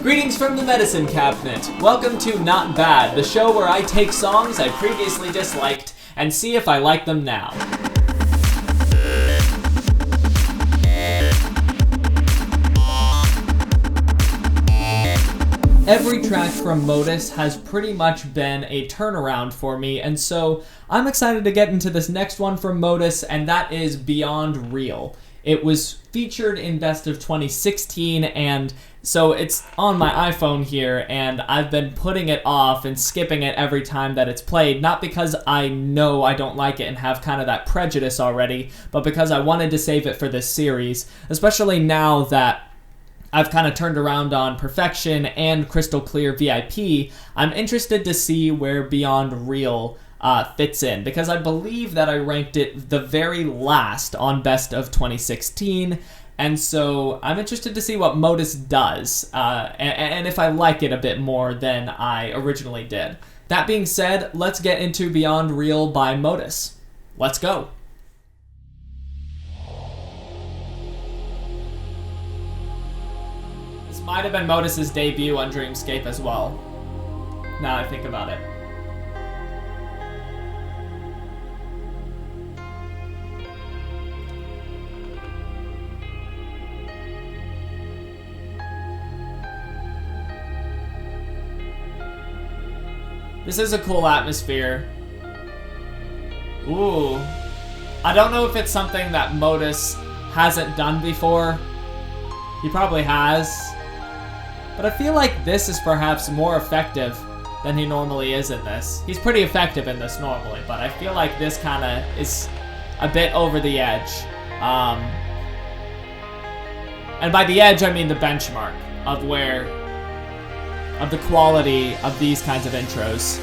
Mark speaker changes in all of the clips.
Speaker 1: Greetings from the Medicine Cabinet. Welcome to Not Bad, the show where I take songs I previously disliked and see if I like them now. Every track from Modus has pretty much been a turnaround for me, and so I'm excited to get into this next one from Modus, and that is Beyond Real. It was featured in Best of 2016, and so it's on my iPhone here, and I've been putting it off and skipping it every time that it's played, not because I know I don't like it and have kind of that prejudice already, but because I wanted to save it for this series, especially now that I've kind of turned around on Perfection and Crystal Clear VIP. I'm interested to see where Beyond Real fits in, because I believe that I ranked it the very last on Best of 2016, and so I'm interested to see what Modus does, and if I like it a bit more than I originally did. That being said, let's get into Beyond Real by Modus. Let's go. This might have been Modus's debut on Dreamscape as well, now I think about it. This is a cool atmosphere. Ooh. I don't know if it's something that Modus hasn't done before. He probably has. But I feel like this is perhaps more effective than he normally is in this. He's pretty effective in this normally, but I feel like this kind of is a bit over the edge. And by the edge, I mean the benchmark of the quality of these kinds of intros.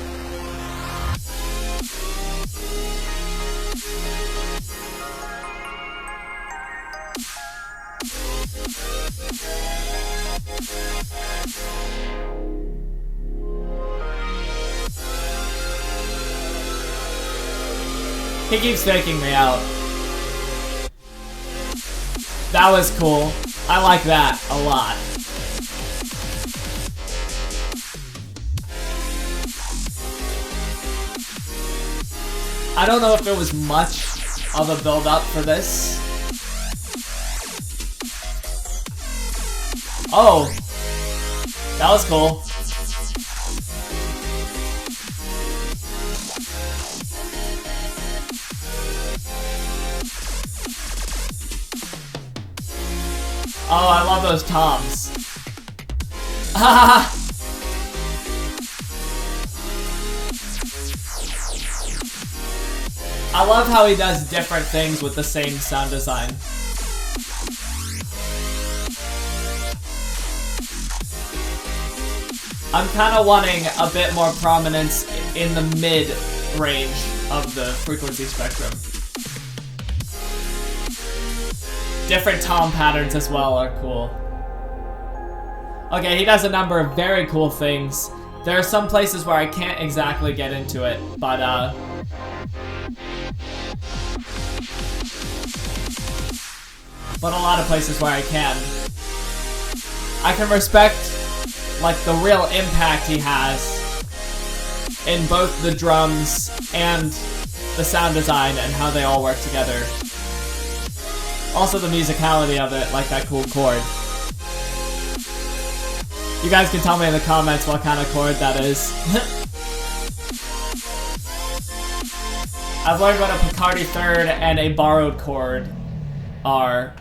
Speaker 1: He keeps faking me out. That was cool. I like that a lot. I don't know if it was much of a build-up for this. Oh, that was cool. Oh, I love those toms. Haha. I love how he does different things with the same sound design. I'm kind of wanting a bit more prominence in the mid-range of the frequency spectrum. Different tom patterns as well are cool. Okay, he does a number of very cool things. There are some places where I can't exactly get into it, but a lot of places where I can. I can respect, like, the real impact he has in both the drums and the sound design and how they all work together. Also the musicality of it, like that cool chord. You guys can tell me in the comments what kind of chord that is. I've learned what a Picardy third and a borrowed chord are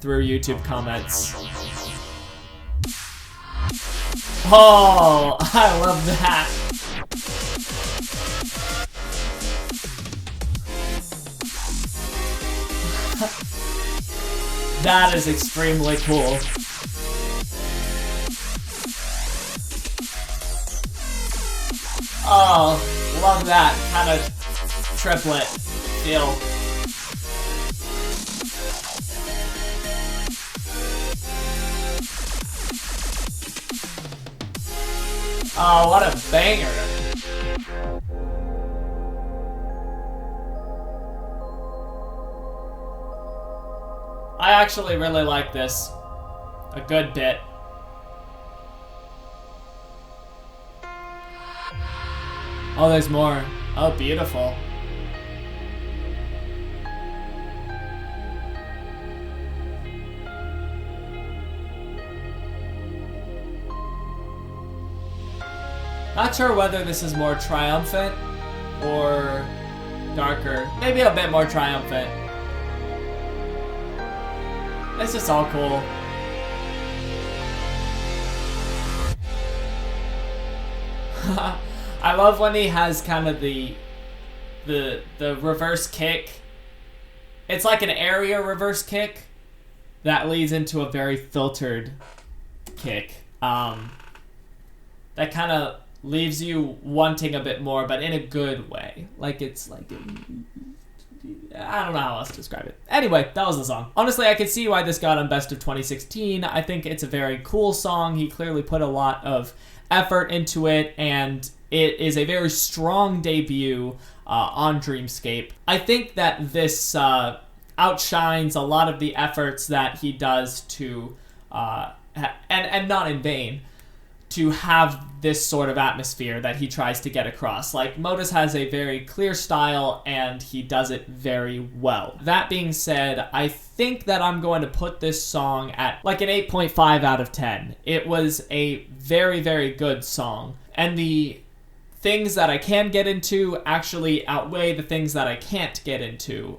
Speaker 1: through YouTube comments. Oh, I love that. That is extremely cool. Oh, love that kind of triplet feel. Oh, what a banger. I actually really like this a good bit. Oh, there's more. Oh, beautiful. Not sure whether this is more triumphant or darker. Maybe a bit more triumphant. It's just all cool. I love when he has kind of the reverse kick. It's like an area reverse kick that leads into a very filtered kick. That kind of leaves you wanting a bit more, but in a good way. Like, it's like... I don't know how else to describe it. Anyway, that was the song. Honestly, I could see why this got on Best of 2016. I think it's a very cool song. He clearly put a lot of effort into it, and it is a very strong debut on Dreamscape. I think that this outshines a lot of the efforts that he does to, and not in vain, to have this sort of atmosphere that he tries to get across. Like, Modus has a very clear style, and he does it very well. That being said, I think that I'm going to put this song at like an 8.5 out of 10. It was a very, very good song, and the things that I can get into actually outweigh the things that I can't get into,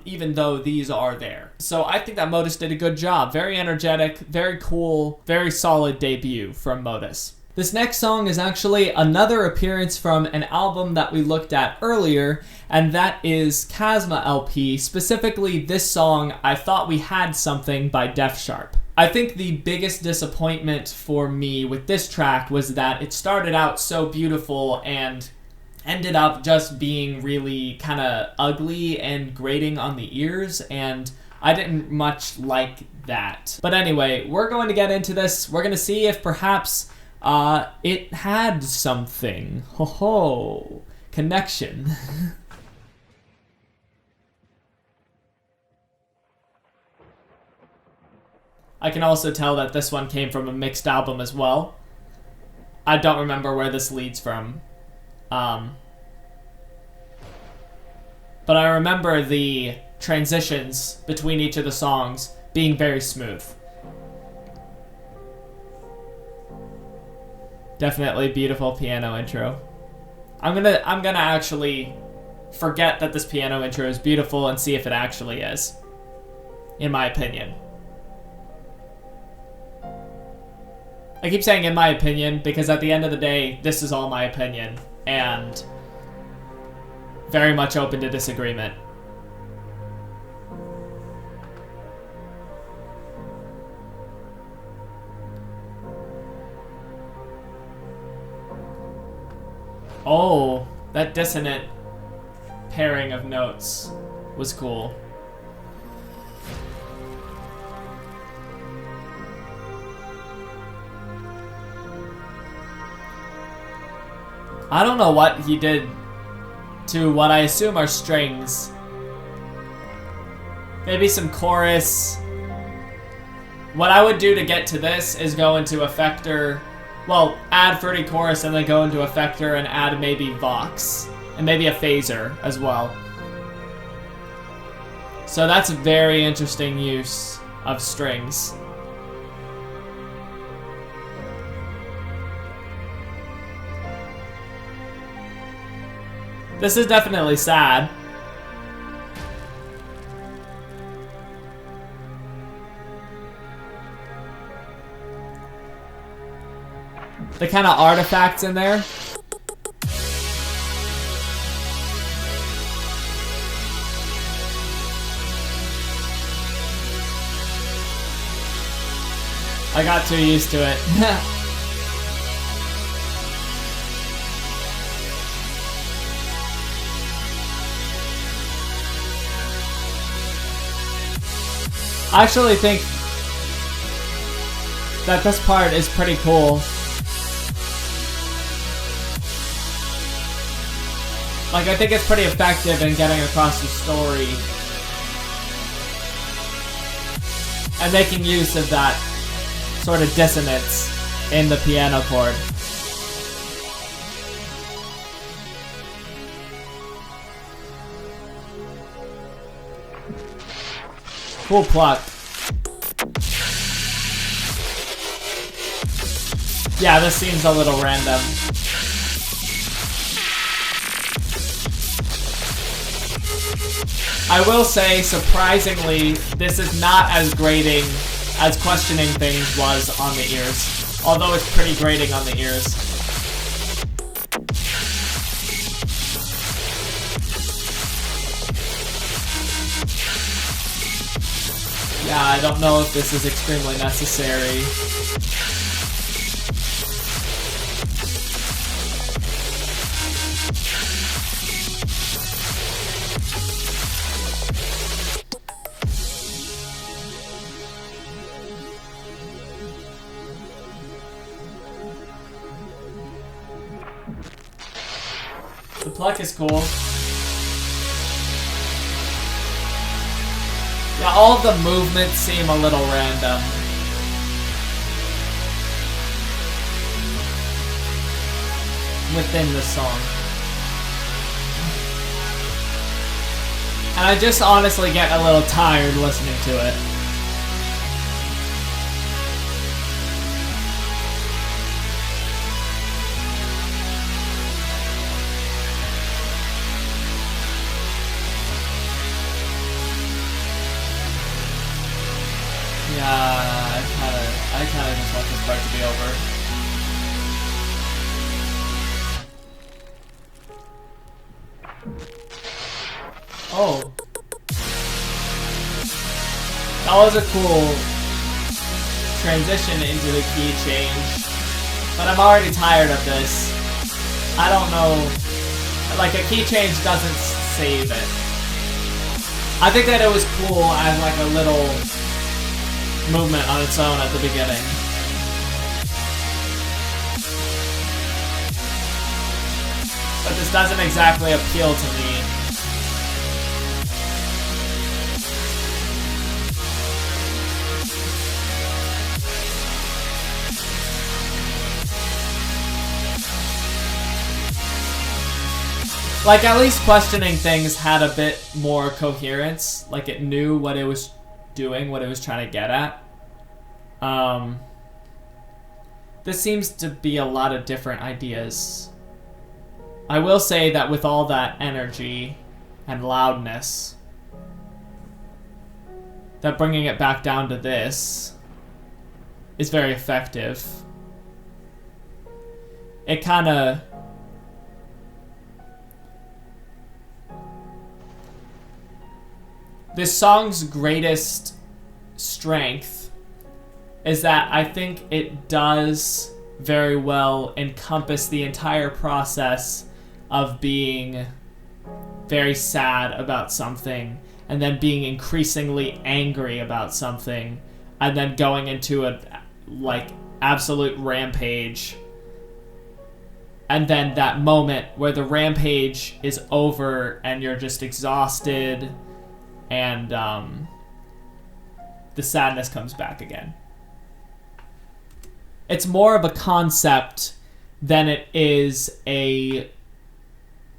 Speaker 1: even though these are there. So I think that Modus did a good job. Very energetic, very cool, very solid debut from Modus. This next song is actually another appearance from an album that we looked at earlier, and that is Chasma LP. Specifically, this song, I Thought We Had Something by Defsharp. I think the biggest disappointment for me with this track was that it started out so beautiful and ended up just being really kind of ugly and grating on the ears, and I didn't much like that. But anyway, we're going to get into this. We're going to see if perhaps it had something. Ho ho. Connection. I can also tell that this one came from a mixed album as well. I don't remember where this leads from. But I remember the transitions between each of the songs being very smooth. Definitely beautiful piano intro. I'm gonna actually forget that this piano intro is beautiful and see if it actually is, in my opinion. I keep saying in my opinion because at the end of the day, this is all my opinion and very much open to disagreement. Oh, that dissonant pairing of notes was cool. I don't know what he did to what I assume are strings. Maybe some chorus. What I would do to get to this is go into Effector, well, add Fruity Chorus and then go into Effector and add maybe Vox. And maybe a phaser as well. So that's a very interesting use of strings. This is definitely sad. The kind of artifacts in there. I got too used to it. I actually think that this part is pretty cool. Like, I think it's pretty effective in getting across the story and making use of that sort of dissonance in the piano chord. Cool pluck. Yeah, this seems a little random. I will say, surprisingly, this is not as grating as Questioning Things was on the ears. Although it's pretty grating on the ears. Yeah, I don't know if this is extremely necessary. The pluck is cool. Yeah, all of the movements seem a little random. Within the song. And I just honestly get a little tired listening to it. Yeah, I kinda just want this part to be over. Oh. That was a cool transition into the key change. But I'm already tired of this. I don't know. Like, a key change doesn't save it. I think that it was cool as like a little movement on its own at the beginning. But this doesn't exactly appeal to me. Like, at least Questioning Things had a bit more coherence. Like, it knew what it was doing, what it was trying to get at. This seems to be a lot of different ideas. I will say that with all that energy and loudness, that bringing it back down to this is very effective. It kind of... This song's greatest strength is that I think it does very well encompass the entire process of being very sad about something and then being increasingly angry about something and then going into a like absolute rampage, and then that moment where the rampage is over and you're just exhausted and the sadness comes back again. It's more of a concept than it is a,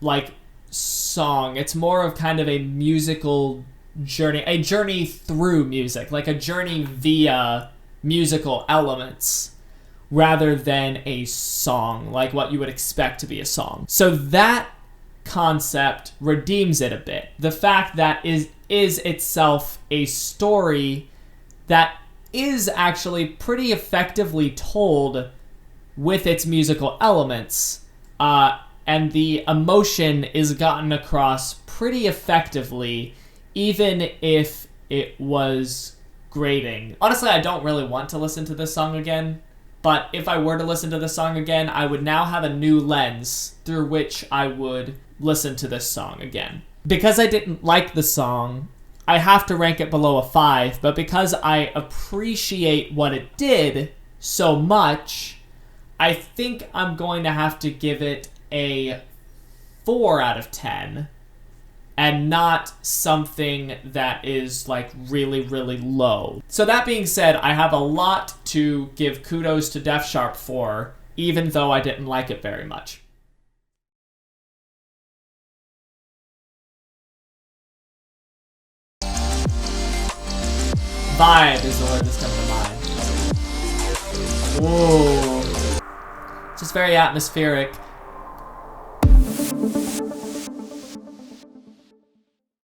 Speaker 1: like, song. It's more of kind of a musical journey, a journey through music, like a journey via musical elements, rather than a song, like what you would expect to be a song. So that concept redeems it a bit. The fact that is itself a story that is actually pretty effectively told with its musical elements, and the emotion is gotten across pretty effectively, even if it was grating. Honestly, I don't really want to listen to this song again, but if I were to listen to this song again, I would now have a new lens through which I would listen to this song again. Because I didn't like the song, I have to rank it below a 5, but because I appreciate what it did so much, I think I'm going to have to give it a 4 out of 10, and not something that is like really, really low. So that being said, I have a lot to give kudos to Defsharp for, even though I didn't like it very much. Vibe is the word that's coming to mind. Ooh. Just very atmospheric.